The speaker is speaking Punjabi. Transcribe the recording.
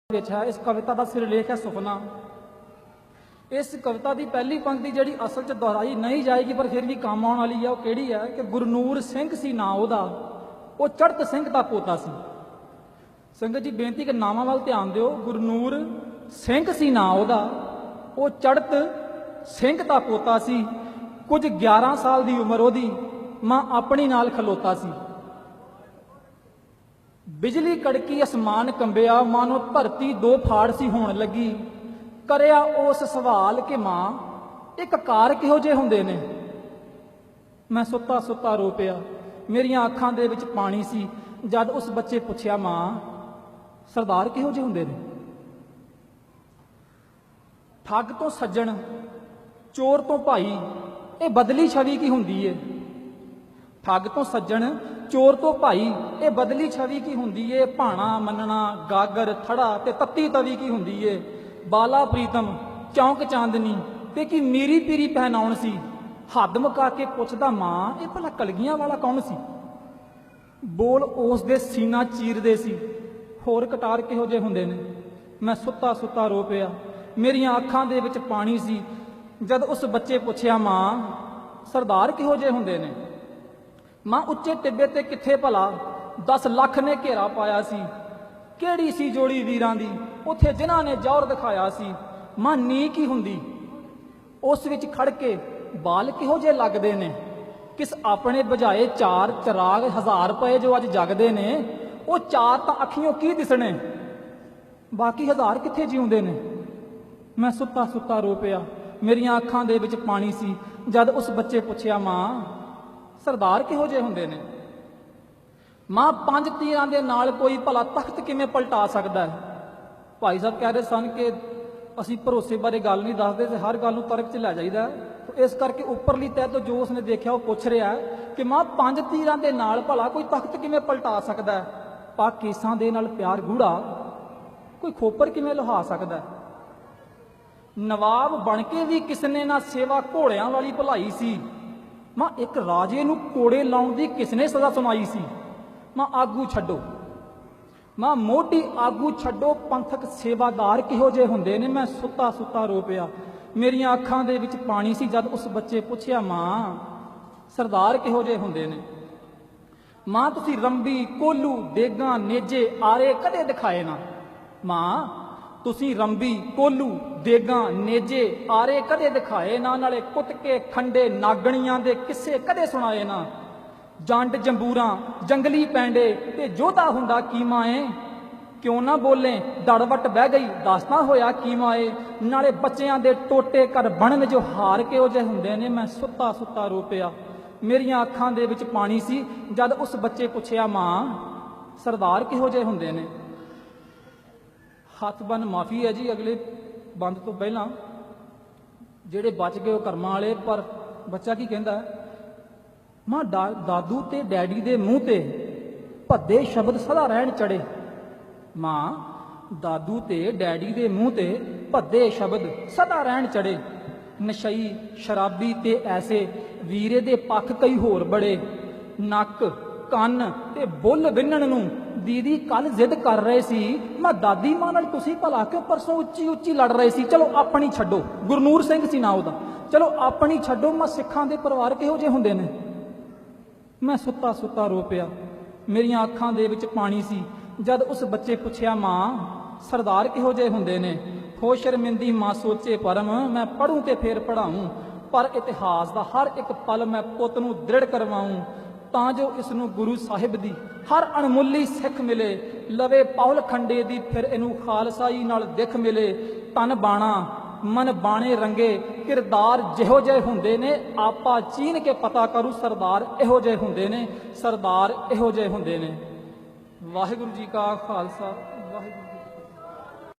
ਵਿੱਚ ਹੈ। ਇਸ ਕविता ਦਾ ਸਿਰਲੇਖ ਹੈ ਸੁਪਨਾ। ਇਸ ਕविता ਦੀ ਪਹਿਲੀ ਪੰਕਤੀ ਜਿਹੜੀ ਅਸਲ 'ਚ ਦੁਹਰਾਈ ਨਹੀਂ ਜਾਏਗੀ ਪਰ ਫਿਰ ਵੀ ਕੰਮ ਆਉਣ ਵਾਲੀ ਹੈ, ਉਹ ਕਿਹੜੀ ਹੈ ਕਿ ਗੁਰਨੂਰ ਸਿੰਘ ਸੀ ਨਾਂ ਉਹਦਾ, ਉਹ ਚੜ੍ਹਤ ਸਿੰਘ ਦਾ ਪੋਤਾ ਸੀ। ਸੰਗਤ ਜੀ ਬੇਨਤੀ ਕਿ ਨਾਮਾਂ ਵੱਲ ਧਿਆਨ ਦਿਓ। ਗੁਰਨੂਰ ਸਿੰਘ ਸੀ ਨਾਂ ਉਹਦਾ, ਉਹ ਚੜ੍ਹਤ ਸਿੰਘ ਦਾ ਪੋਤਾ ਸੀ। ਕੁਝ 11 ਸਾਲ ਦੀ ਉਮਰ ਉਹਦੀ, ਮਾਂ ਆਪਣੀ ਨਾਲ ਖਲੋਤਾ ਸੀ। ਬਿਜਲੀ ਕੜਕੀ ਅਸਮਾਨ ਕੰਬਿਆ, ਮਾਨੋ ਧਰਤੀ ਦੋ ਫਾੜ ਸੀ ਹੋਣ ਲੱਗੀ। ਕਰਿਆ ਉਸ ਸਵਾਲ ਕਿ ਮਾਂ ਇੱਕ ਕਾਰ ਕਿਹੋ ਜਿਹੇ ਹੁੰਦੇ ਨੇ। ਮੈਂ ਸੁੱਤਾ ਸੁੱਤਾ ਰੋ ਪਿਆ, ਮੇਰੀਆਂ ਅੱਖਾਂ ਦੇ ਵਿੱਚ ਪਾਣੀ ਸੀ ਜਦ ਉਸ ਬੱਚੇ ਪੁੱਛਿਆ ਮਾਂ ਸਰਦਾਰ ਕਿਹੋ ਜਿਹੇ ਹੁੰਦੇ ਨੇ। ਠੱਗ ਤੋਂ ਸੱਜਣ, ਚੋਰ ਤੋਂ ਭਾਈ, ਇਹ ਬਦਲੀ ਛਵੀ ਕੀ ਹੁੰਦੀ ਏ। ਠੱਗ ਤੋਂ ਸੱਜਣ, ਚੋਰ ਤੋਂ ਭਾਈ, ਇਹ ਬਦਲੀ ਛਵੀ ਕੀ ਹੁੰਦੀ ਏ। ਭਾਣਾ ਮੰਨਣਾ, ਗਾਗਰ ਥੜਾ ਤੇ ਤੱਤੀ ਤਵੀ ਕੀ ਹੁੰਦੀ ਏ। ਬਾਲਾ ਪ੍ਰੀਤਮ, ਚੌਂਕ ਚਾਂਦਨੀ ਤੇ ਕੀ ਮੀਰੀ ਪੀਰੀ ਪਹਿਨਾਉਣ ਸੀ। ਹੱਦ ਮੁਕਾ ਕੇ ਪੁੱਛਦਾ ਮਾਂ ਇਹ ਭਲਾ ਕਲਗੀਆਂ ਵਾਲਾ ਕੌਣ ਸੀ। ਬੋਲ ਉਸ ਦੇ ਸੀਨਾ ਚੀਰਦੇ ਸੀ, ਹੋਰ ਕਟਾਰ ਕਿਹੋ ਜਿਹੇ ਹੁੰਦੇ ਨੇ। ਮੈਂ ਸੁੱਤਾ ਸੁੱਤਾ ਰੋ ਪਿਆ, ਮੇਰੀਆਂ ਅੱਖਾਂ ਦੇ ਵਿੱਚ ਪਾਣੀ ਸੀ ਜਦ ਉਸ ਬੱਚੇ ਪੁੱਛਿਆ ਮਾਂ ਸਰਦਾਰ ਕਿਹੋ ਜਿਹੇ ਹੁੰਦੇ ਨੇ। ਮਾਂ ਉੱਚੇ ਟਿੱਬੇ ਤੇ ਕਿੱਥੇ ਭਲਾ 10 ਲੱਖ ਨੇ ਘੇਰਾ ਪਾਇਆ ਸੀ। ਕਿਹੜੀ ਸੀ ਜੋੜੀ ਵੀਰਾਂ ਦੀ ਉੱਥੇ ਜਿਨ੍ਹਾਂ ਨੇ ਜ਼ੋਰ ਦਿਖਾਇਆ ਸੀ। ਮਾਂ ਨੀ ਕੀ ਹੁੰਦੀ, ਉਸ ਵਿੱਚ ਖੜ ਕੇ ਬਾਲ ਕਿਹੋ ਜਿਹੇ ਲੱਗਦੇ ਨੇ। ਕਿਸ ਆਪਣੇ ਬੁਝਾਏ 4 ਚਿਰਾਗ 1000 ਰੁਪਏ ਜੋ ਅੱਜ ਜਗਦੇ ਨੇ, ਉਹ 4 ਤਾਂ ਅੱਖੀਓਂ ਕੀ ਦਿਸਣੇ, ਬਾਕੀ 1000 ਕਿੱਥੇ ਜਿਉਂਦੇ ਨੇ। ਮੈਂ ਸੁੱਤਾ ਸੁੱਤਾ ਰੋ ਪਿਆ, ਮੇਰੀਆਂ ਅੱਖਾਂ ਦੇ ਵਿੱਚ ਪਾਣੀ ਸੀ ਜਦ ਉਸ ਬੱਚੇ ਪੁੱਛਿਆ ਮਾਂ ਸਰਦਾਰ ਕਿਹੋ ਜਿਹੇ ਹੁੰਦੇ ਨੇ। ਮਾਂ 5 ਤੀਰਾਂ ਦੇ ਨਾਲ ਕੋਈ ਭਲਾ ਤਖਤ ਕਿਵੇਂ ਪਲਟਾ ਸਕਦਾ ਹੈ। ਭਾਈ ਸਾਹਿਬ ਕਹਿ ਰਹੇ ਸਨ ਕਿ ਅਸੀਂ ਭਰੋਸੇ ਬਾਰੇ ਗੱਲ ਨਹੀਂ ਦੱਸਦੇ ਤੇ ਹਰ ਗੱਲ ਨੂੰ ਤਰਕ 'ਚ ਲੈ ਜਾਈਦਾ। ਇਸ ਕਰਕੇ ਉੱਪਰਲੀ ਤਹਿ ਤੋਂ ਜੋ ਉਸਨੇ ਦੇਖਿਆ ਉਹ ਪੁੱਛ ਰਿਹਾ ਕਿ ਮਾਂ 5 ਤੀਰਾਂ ਦੇ ਨਾਲ ਭਲਾ ਕੋਈ ਤਖਤ ਕਿਵੇਂ ਪਲਟਾ ਸਕਦਾ ਹੈ। ਪਾ ਕੇਸਾਂ ਦੇ ਨਾਲ ਪਿਆਰ ਗੂੜਾ ਕੋਈ ਖੋਪਰ ਕਿਵੇਂ ਲੁਹਾ ਸਕਦਾ ਹੈ। ਨਵਾਬ ਬਣ ਕੇ ਵੀ ਕਿਸਨੇ ਨਾ ਸੇਵਾ ਘੋੜਿਆਂ ਵਾਲੀ ਭੁਲਾਈ ਸੀ। ਮਾਂ ਇੱਕ ਰਾਜੇ ਨੂੰ ਕੋੜੇ ਲਾਉਣ ਦੀ ਕਿਸਨੇ ਸਜ਼ਾ ਸੁਣਾਈ ਸੀ। ਮਾਂ ਆਗੂ ਛੱਡੋ, ਮਾਂ ਮੋਢੀ ਆਗੂ ਛੱਡੋ, ਪੰਥਕ ਸੇਵਾਦਾਰ ਕਿਹੋ ਜਿਹੇ ਹੁੰਦੇ ਨੇ। ਮੈਂ ਸੁੱਤਾ ਸੁੱਤਾ ਰੋ ਪਿਆ, ਮੇਰੀਆਂ ਅੱਖਾਂ ਦੇ ਵਿੱਚ ਪਾਣੀ ਸੀ ਜਦ ਉਸ ਬੱਚੇ ਪੁੱਛਿਆ ਮਾਂ ਸਰਦਾਰ ਕਿਹੋ ਜਿਹੇ ਹੁੰਦੇ ਨੇ। ਮਾਂ ਤੁਸੀਂ ਰੰਬੀ, ਕੋਲੂ, ਦੇਗਾਂ, ਨੇਜੇ, ਆਰੇ ਕਦੇ ਦਿਖਾਏ ਨਾ। ਮਾਂ ਤੁਸੀਂ ਰੰਬੀ, ਕੋਲੂ, ਦੇਗਾਂ, ਨੇਜੇ, ਆਰੇ ਕਦੇ ਦਿਖਾਏ ਨਾ। ਨਾਲੇ ਕੁੱਤਕੇ, ਖੰਡੇ, ਨਾਗਣੀਆਂ ਦੇ ਕਿੱਸੇ ਕਦੇ ਸੁਣਾਏ ਨਾ। ਜੰਡ, ਜੰਬੂਰਾਂ, ਜੰਗਲੀ ਪੈਂਡੇ ਤੇ ਜੋਧਾ ਹੁੰਦਾ ਕੀਮਾ ਏ। ਕਿਉਂ ਨਾ ਬੋਲੇ ਦੜਵਟ ਬਹਿ ਗਈ, ਦੱਸਦਾ ਹੋਇਆ ਕੀਮਾ ਏ। ਨਾਲੇ ਬੱਚਿਆਂ ਦੇ ਟੋਟੇ ਘਰ ਬਣਨ ਜੋ ਹਾਰ ਕਿਹੋ ਜਿਹੇ ਹੁੰਦੇ ਨੇ। ਮੈਂ ਸੁੱਤਾ ਸੁੱਤਾ ਰੋ ਪਿਆ, ਮੇਰੀਆਂ ਅੱਖਾਂ ਦੇ ਵਿੱਚ ਪਾਣੀ ਸੀ ਜਦ ਉਸ ਬੱਚੇ ਪੁੱਛਿਆ ਮਾਂ ਸਰਦਾਰ ਕਿਹੋ ਜਿਹੇ ਹੁੰਦੇ ਨੇ। ਹੱਥ ਬੰਨ ਮਾਫੀ ਹੈ ਜੀ ਅਗਲੇ ਬੰਦ ਤੋਂ ਪਹਿਲਾਂ, ਜਿਹੜੇ ਬਚ ਗਏ ਉਹ ਕਰਮਾਂ ਵਾਲੇ। ਪਰ ਬੱਚਾ ਕੀ ਕਹਿੰਦਾ, ਮਾਂ ਦਾਦੂ ਤੇ ਡੈਡੀ ਦੇ ਮੂੰਹ ਤੇ ਭੱਦੇ ਸ਼ਬਦ ਸਦਾ ਰਹਿਣ ਚੜੇ। ਮਾਂ ਦਾਦੂ ਤੇ ਡੈਡੀ ਦੇ ਮੂੰਹ ਤੇ ਭੱਦੇ ਸ਼ਬਦ ਸਦਾ ਰਹਿਣ ਚੜੇ। ਨਸ਼ਈ, ਸ਼ਰਾਬੀ ਤੇ ਐਸੇ ਵੀਰੇ ਦੇ ਪੱਖ ਕਈ ਹੋਰ ਬੜੇ। ਨੱਕ, ਕੰਨ ਤੇ ਬੁੱਲ ਵਿੰਨਣ ਨੂੰ ਦੀਦੀ ਕੱਲ ਜ਼ਿੱਦ ਕਰ ਰਹੇ ਸੀ। ਮੈਂ ਦਾਦੀ ਮਾਂ ਨਾਲ ਤੁਸੀਂ ਭਲਾ ਕਿਉਂ ਪਰਸੋਂ ਉੱਚੀ ਉੱਚੀ ਲੜ ਰਹੇ ਸੀ। ਚਲੋ ਆਪਣੀ ਛੱਡੋ, ਗੁਰਨੂਰ ਸਿੰਘ ਸੀ ਨਾ ਉਹਦਾ, ਚਲੋ ਆਪਣੀ ਛੱਡੋ। ਮੈਂ ਸਿੱਖਾਂ ਦੇ ਪਰਿਵਾਰ ਕਿਹੋ ਜਿਹੇ ਹੁੰਦੇ ਨੇ। ਮੈਂ ਸੁੱਤਾ ਸੁੱਤਾ ਰੋ ਪਿਆ, ਮੇਰੀਆਂ ਅੱਖਾਂ ਦੇ ਵਿੱਚ ਪਾਣੀ ਸੀ ਜਦ ਉਸ ਬੱਚੇ ਪੁੱਛਿਆ ਮਾਂ ਸਰਦਾਰ ਕਿਹੋ ਜਿਹੇ ਹੁੰਦੇ ਨੇ। ਹੋ ਸ਼ਰਮਿੰਦੀ ਮਾਂ ਸੋਚੇ ਪਰਮ, ਮੈਂ ਪੜ੍ਹੂੰ ਤੇ ਫੇਰ ਪੜ੍ਹਾਊਂ। ਪਰ ਇਤਿਹਾਸ ਦਾ ਹਰ ਇੱਕ ਪਲ ਮੈਂ ਪੁੱਤ ਨੂੰ ਦ੍ਰਿੜ ਕਰਵਾਊਂ, ਤਾਂ ਜੋ ਇਸ ਨੂੰ ਗੁਰੂ ਸਾਹਿਬ ਦੀ ਹਰ ਅਣਮੁੱਲੀ ਸਿੱਖ ਮਿਲੇ। ਲਵੇ ਪੌਲ ਖੰਡੇ ਦੀ ਫਿਰ ਇਹਨੂੰ ਖਾਲਸਾਈ ਨਾਲ ਦਿੱਖ ਮਿਲੇ। ਤਨ ਬਾਣਾ ਮਨ ਬਾਣੇ ਰੰਗੇ, ਕਿਰਦਾਰ ਜਿਹੋ ਜਿਹੇ ਹੁੰਦੇ ਨੇ। ਆਪਾ ਚੀਨ ਕੇ ਪਤਾ ਕਰੂ ਸਰਦਾਰ ਇਹੋ ਜਿਹੇ ਹੁੰਦੇ ਨੇ, ਸਰਦਾਰ ਇਹੋ ਜਿਹੇ ਹੁੰਦੇ ਨੇ। ਵਾਹਿਗੁਰੂ ਜੀ ਕਾ ਖਾਲਸਾ, ਵਾਹਿਗੁਰੂ।